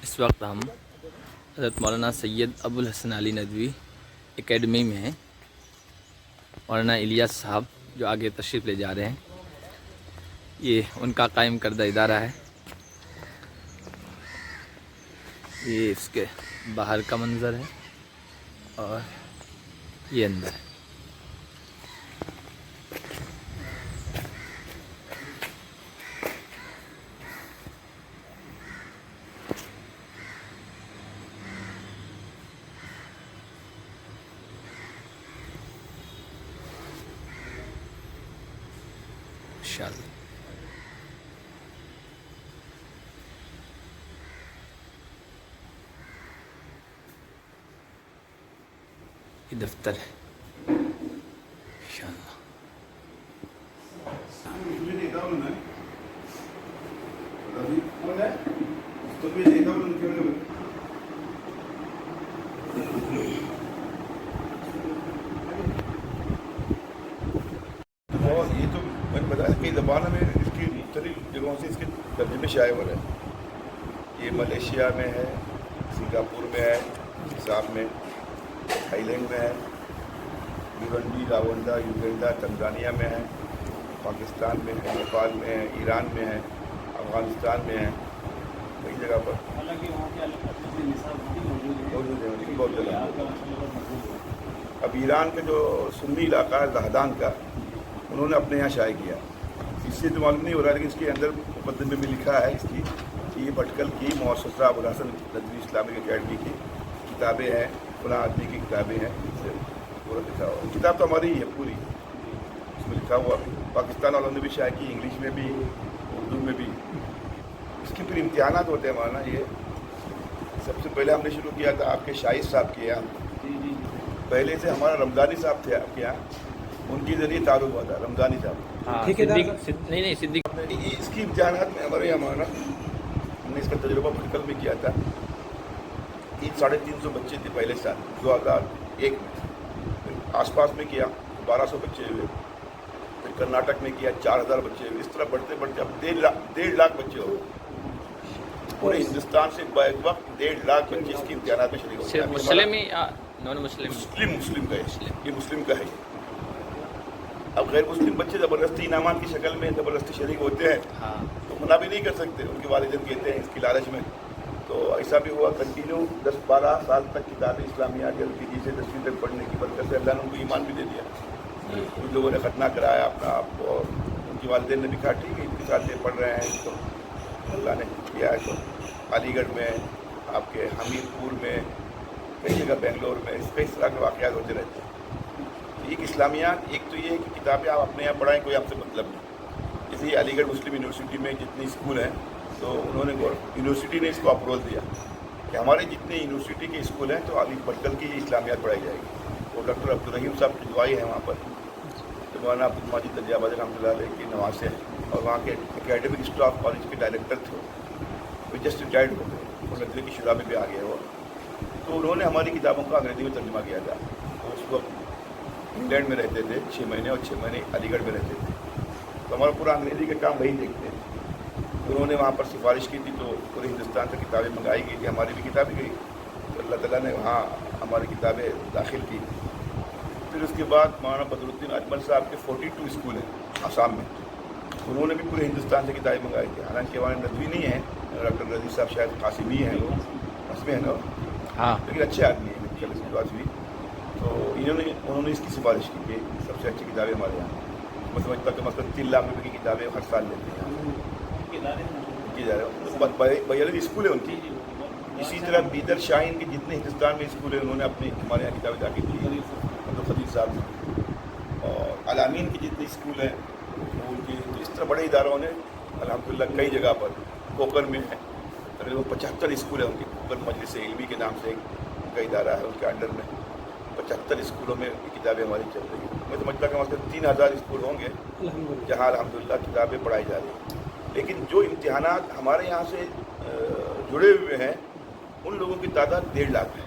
اس وقت ہم حضرت مولانا سید ابوالحسن علی ندوی اکیڈمی میں ہیں۔ مولانا الیاس صاحب جو آگے تشریف لے جا رہے ہیں، یہ ان کا قائم کردہ ادارہ ہے۔ یہ اس کے باہر کا منظر ہے اور یہ اندر ہے۔ انشاءاللہ یہ دفتر ہے انشاءاللہ۔ یہ تو میں نے بتایا کئی زبانوں میں اس کی مختلف جگہوں سے اس کے ترجمے شائع ہو رہے ہیں۔ یہ ملیشیا میں ہے، سنگاپور میں ہے، حساب میں تھائی لینڈ میں ہے، بیونڈی، راونڈا، یوگنڈا، تنزانیہ میں ہے، پاکستان میں ہے، نیپال میں ہے، ایران میں ہے، افغانستان میں ہے، کئی جگہ پر موجود ہے، بہت جگہ۔ اب ایران کا جو سنی علاقہ ہے زہدان کا، انہوں نے اپنے یہاں شائع کیا۔ اس سے تو معلوم نہیں ہو رہا، لیکن اس کے اندر مقدمے میں لکھا ہے اس کی کہ یہ بھٹکل کی مؤسسہ ابوالحسن ندوی اسلامک اکیڈمی کی کتابیں ہیں، فلاں آدمی کی کتابیں ہیں، اس سے پورا لکھا ہوا۔ کتاب تو ہماری ہی ہے پوری، اس میں لکھا ہوا پاکستان والوں نے بھی شائع کی، انگلش میں بھی، اردو میں بھی۔ اس کے پھر امتحانات ہوتے ہیں مولانا۔ یہ سب سے پہلے ہم نے شروع کیا تھا آپ کے شاہد صاحب کے یہاں، پہلے سے ہمارا رمضانی صاحب تھے آپ کے یہاں، ان کے ذریعے تعارف ہوا تھا رمضانی صاحب۔ اس کی امتحانات میں ہمارے یہاں مولانا ہم نے اس کا تجربہ بھٹکل میں کیا تھا۔ 350 بچے تھے پہلے سال 2001 میں، پھر آس پاس میں کیا 1200 بچے ہوئے، پھر کرناٹک میں کیا 4000 بچے ہوئے، اس طرح بڑھتے بڑھتے اب 1.5 لاکھ بچے ہو گئے۔ پورے ہندوستان سے بیک وقت 1.5 لاکھ بچے اس کی امتحانات میں شریک ہوتے ہیں۔ مسلم ہی نان مسلم؟ مسلم کا ہے، یہ مسلم کا ہے۔ اب غیر مسلم بچے زبردستی انعامات کی شکل میں زبردستی شریک ہوتے ہیں، تو منع بھی نہیں کر سکتے، ان کے والدین کہتے ہیں اس کی لالچ میں۔ تو ایسا بھی ہوا، کنٹینیو 10-12 سال تک کتابیں اسلامیات LKG سے 10ویں تک پڑھنے کی برکت سے اللہ نے ان کو ایمان بھی دے دیا۔ ان لوگوں نے ختنہ کرایا اپنا آپ کو، اور ان کے والدین نے بھی کہا ٹھیک ہے ان کے ساتھ یہ پڑھ رہے ہیں تو اللہ نے کیا ہے۔ تو علی گڑھ میں، آپ کے حمید پور میں، کئی جگہ بنگلور میں اس طرح کے واقعات ہوتے رہتے ہیں۔ ایک اسلامیات، ایک تو یہ ہے کہ کتابیں آپ اپنے یہاں پڑھائیں، کوئی آپ سے مطلب نہیں۔ جیسے یہ علی گڑھ مسلم یونیورسٹی میں جتنے اسکول ہیں، تو انہوں نے یونیورسٹی نے اس کو اپروول دیا کہ ہمارے جتنے یونیورسٹی کے اسکول ہیں تو علی بھٹکل کی اسلامیات پڑھائی جائے گی۔ اور ڈاکٹر عبدالرحیم صاحب کی دعائی ہے وہاں پر، تو مولانا عبدالمجید دریابادی رحمۃ اللہ علیہ کی نواز ہیں، اور وہاں کے اکیڈمک اسٹاف کالج کے ڈائریکٹر تھے، وہ جسٹ ریٹائرڈ ہو گئے، اور ندوے کی شعبہ میں بھی آ گئے وہ۔ تو انہوں نے ہماری کتابوں کا انگریزی میں ترجمہ کیا تھا۔ اس وقت انگلینڈ میں رہتے تھے 6 مہینے، اور 6 مہینے علی گڑھ میں رہتے تھے، تو ہمارا پورا انگریزی کا کام وہی دیکھتے ہیں۔ انہوں نے وہاں پر سفارش کی تھی، تو پورے ہندوستان سے کتابیں منگائی گئی تھی، ہماری بھی کتابیں گئی، تو اللہ تعالیٰ نے وہاں ہماری کتابیں داخل کی۔ پھر اس کے بعد مولانا بدر الدین اجمل صاحب کے 42 اسکول ہیں آسام میں، انہوں نے بھی پورے ہندوستان سے کتابیں منگائی تھی۔ حالانکہ ہمارے ندوی نہیں ہیں، ڈاکٹر رضی صاحب شاید قاسمی ہیں، اس میں ہے نا، لیکن اچھے آدمی ہیں، چلے سے بات ہوئی، تو انہوں نے اس کی سفارش کی کہ سب سے اچھی کتابیں ہمارے یہاں۔ میں سمجھتا کہ مثلاً 3 لاکھ روپے کی کتابیں ہر سال لیتے ہیں بیالوی اسکول ہے ان کی۔ اسی طرح بیدر شاہین کے جتنے ہندوستان میں اسکول ہیں، انہوں نے ہمارے یہاں کتابیں داخل کی، عبد الخدیج صاحب نے۔ اور علامین کے جتنے اسکول ہیں ان کے، تو اس طرح بڑے اداروں نے الحمدللہ کئی جگہ پر، کوکر میں ہے تقریباً 75 اسکول ہیں ان کے، کوکر مجلس علمی کے نام سے ان کا ادارہ ہے، ان کے انڈر میں 75 اسکولوں میں کتابیں ہماری چل رہی ہیں۔ میں سمجھتا کہ مثلاً 3000 اسکول ہوں گے جہاں الحمدللہ کتابیں پڑھائی جا رہی ہیں۔ لیکن جو امتحانات ہمارے یہاں سے جڑے ہوئے ہیں، ان لوگوں کی تعداد 1.5 لاکھ ہے۔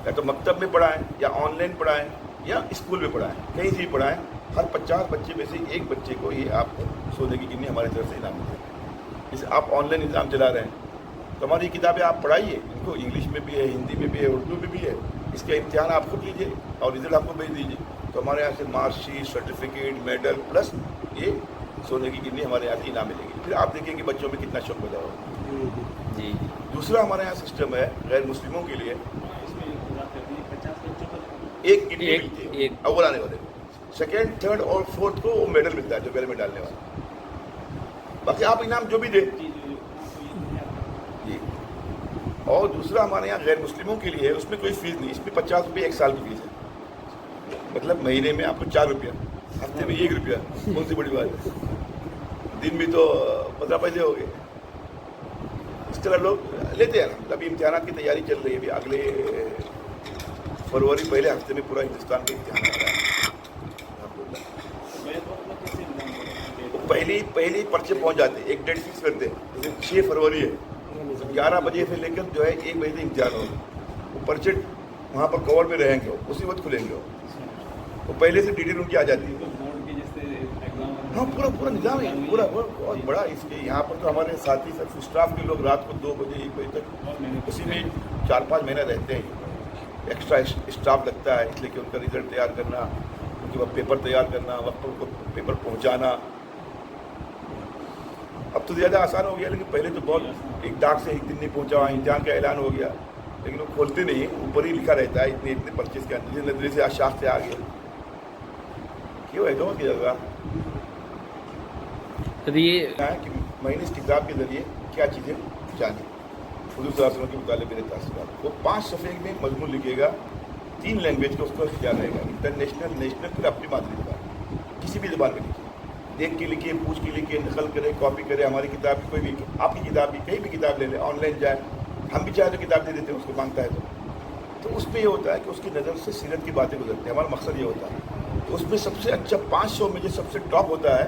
یا تو مکتب میں پڑھائیں، یا آن لائن پڑھائیں، یا اسکول میں پڑھائیں، کہیں سے بھی پڑھائیں، ہر 50 بچے میں سے ایک بچے کو یہ آپ کو سونے کی گنی ہماری طرف سے انعام ملے گا۔ جیسے آپ آن لائن نظام چلا رہے ہیں، تو ہماری کتابیں آپ پڑھائیے ان کو, انگلش میں بھی ہے, ہندی میں بھی ہے, اردو میں بھی ہے. اس کا امتحان آپ خود لیجیے اور رزلٹ آپ کو بھیج دیجیے. تو ہمارے یہاں سے mark sheet, certificate, medal plus یہ سونے کی گنی ہمارے یہاں سے انعام ملے گی. پھر آپ دیکھیں کہ بچوں میں کتنا شوق پیدا ہوگا. جی. دوسرا ہمارے یہاں سسٹم ہے غیر مسلموں کے لیے, ایک گنی ملتی ہے اول آنے والے, سیکنڈ, تھرڈ اور فورتھ کو وہ میڈل ملتا ہے جو بیل میں ڈالنے والا. باقی آپ انعام جو بھی دیں. جی. اور دوسرا ہمارے یہاں غیر مسلموں کے لیے ہے, اس میں کوئی فیس نہیں, اس میں 50 روپئے 1 سال کی فیس ہے. مطلب مہینے میں آپ کو 4 روپیہ, ہفتے میں 1 روپیہ, کون سی بڑی بات ہے, دن بھی تو 15 پیسے ہو گئے. اس طرح لوگ لیتے ہیں. ابھی امتحانات کی تیاری چل رہی ہے, ابھی اگلے فروری پہلے ہفتے میں پورا ہندوستان کا امتحان ہو رہا ہے. پہلی پرچے پہنچ جاتے ہیں, ایک ڈیٹ فکس کرتے ہیں, جیسے 6 فروری ہے, 11 بجے سے لے کر جو ہے 1 بجے امتحان ہوگا. وہ پرچے وہاں پر کور میں رہیں گے, اسی وقت کھلیں گے. وہ پہلے سے ڈیٹیل ان کی آ جاتی ہے. ہاں پورا نظام ہے, پورا بہت بڑا. اس کے یہاں پر تو ہمارے ساتھی سب اسٹاف کے لوگ رات کو 2 بجے 1 بجے تک اسی میں 4-5 مہینے رہتے ہیں. ایکسٹرا اسٹاف لگتا ہے, اس لیے کہ ان کا رزلٹ تیار کرنا, ان کے بعد پیپر تیار کرنا, وقت ان کو پیپر پہنچانا. اب تو زیادہ آسان ہو گیا, لیکن پہلے تو بہت, ایک ڈاک سے 1 دن نہیں پہنچا, امتحان کا اعلان ہو گیا, لیکن وہ کھولتے نہیں, اوپر ہی لکھا رہتا ہے اتنے پرچیز کے اندر, نظرے سے آشاخ سے آ گیا. کیوں ہے کیا جگہ یہ کہ میں نے اس کتاب کے ذریعے کیا چیزیں جانی. حضور صلی اللہ علیہ وسلم کے متعلق میرے تاثرات, وہ 5 صفحے میں مضمون لکھے گا, 3 لینگویج کا اس کا خیال رہے گا, انٹرنیشنل, نیشنل, پھر اپنی مادری زبان, کسی بھی زبان میں لکھیے, دیکھ کے لکھیے, پوچھ کے لکھیے, نقل کرے, کاپی کرے. ہماری کتاب کی کوئی بھی, آپ کی کتاب بھی, کہیں بھی کتاب لے لیں, آن لائن جائے, ہم بھی چاہے تو کتاب دے دیتے ہیں اس کو مانگتا ہے تو اس میں یہ ہوتا ہے کہ اس کی نظر سے سیرت کی باتیں گزرتی ہیں. ہمارا مقصد یہ ہوتا ہے. تو اس میں سب سے اچھا 500 میں جو سب سے ٹاپ ہوتا ہے,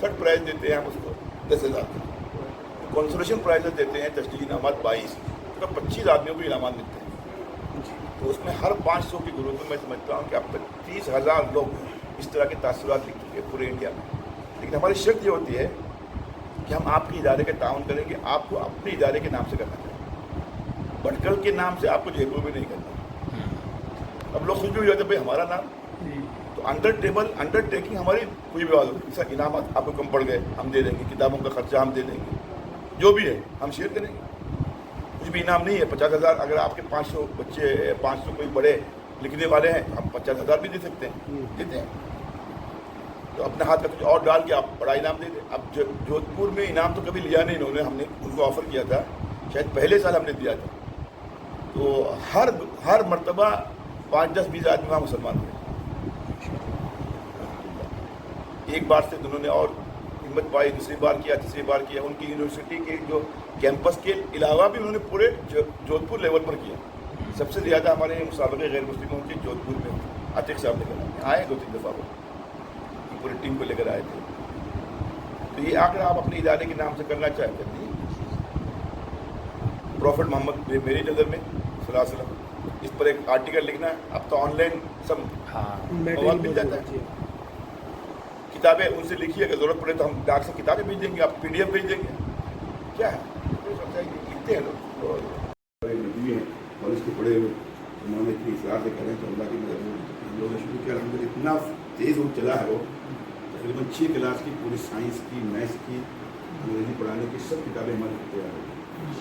تھرڈ پرائز دیتے ہیں ہم اس کو 10,000 کا. کنسولیشن پرائز دیتے ہیں تشکیلی انعامات 22, تو 25 آدمیوں کو انعامات ملتے ہیں. تو اس میں ہر 500 کے گروپ میں سمجھتا ہوں کہ اب تک 30,000 لوگ اس طرح کے تاثرات لکھ چکے پورے انڈیا میں. لیکن ہماری شرط یہ ہوتی ہے کہ ہم آپ کے ادارے کا تعاون کریں گے, آپ کو اپنے ادارے کے نام سے کرنا چاہیے, بٹکل کے نام سے آپ کو جے پور میں نہیں کرنا. اب لوگ خوش بھی ہو جاتے ہیں بھائی ہمارا نام, تو انڈر ٹیبل انڈر ٹیکنگ ہماری کوئی بھی بات ہوتی ہے. انعامات آپ کو کم پڑ گئے ہم دے دیں گے, کتابوں کا خرچہ ہم دے دیں گے, جو بھی ہے ہم شیئر کریں گے. کچھ بھی انعام نہیں ہے. 50,000 اگر آپ کے 500 بچے, 500 کوئی بڑے لکھنے والے ہیں, ہم 50,000 بھی دے سکتے ہیں, دیتے ہیں. تو اپنے ہاتھ کا کچھ اور ڈال کے آپ بڑا انعام دے دیں. اب جودھ پور میں انعام تو کبھی لیا نہیں انہوں نے, ہم نے ان کو آفر کیا تھا, شاید پہلے سال ہم نے دیا تھا. تو ہر مرتبہ 5, 10, 20 آدمی وہاں مسلمان ہوئے. ایک بار سے انہوں نے اور ہمت پائی, دوسری بار کیا, تیسری بار کیا. ان کی یونیورسٹی کے جو کیمپس کے علاوہ بھی انہوں نے پورے جودھ پور لیول پر کیا. سب سے زیادہ ہمارے مسابقے غیر مسلموں کے جودھ پور میں عتیق صاحب لے کر آئے 2-3 دفعہ وہ پوری ٹیم کو لے کر آئے تھے. تو یہ اگر آپ اپنے ادارے کے نام سے کرنا چاہتے ہیں, پروفٹ محمد میری نظر میں صلی اللہ علیہ وسلم, اس پر ایک آرٹیکل لکھنا ہے. اب تو آن لائن سب مواد مل جاتا ہے. کتابیں ان سے لکھیے, اگر ضرورت پڑے تو ہم ڈاک سے کتابیں بھیج دیں گے, آپ PDF بھیج دیں گے. کیا ہے لکھتے ہیں لوگ, اور اس کو پڑھے ہوئے انہوں نے اتنی اصرار سے کریں تو اللہ کی مدد ہم لوگوں نے شروع کیا. الحمد للہ اتنا تیز وہ چلا ہے, وہ تقریباً 6 کلاس کی پوری سائنس کی, میتھس کی, انگریزی پڑھانے کی سب کتابیں ہماری تیار ہو گئی.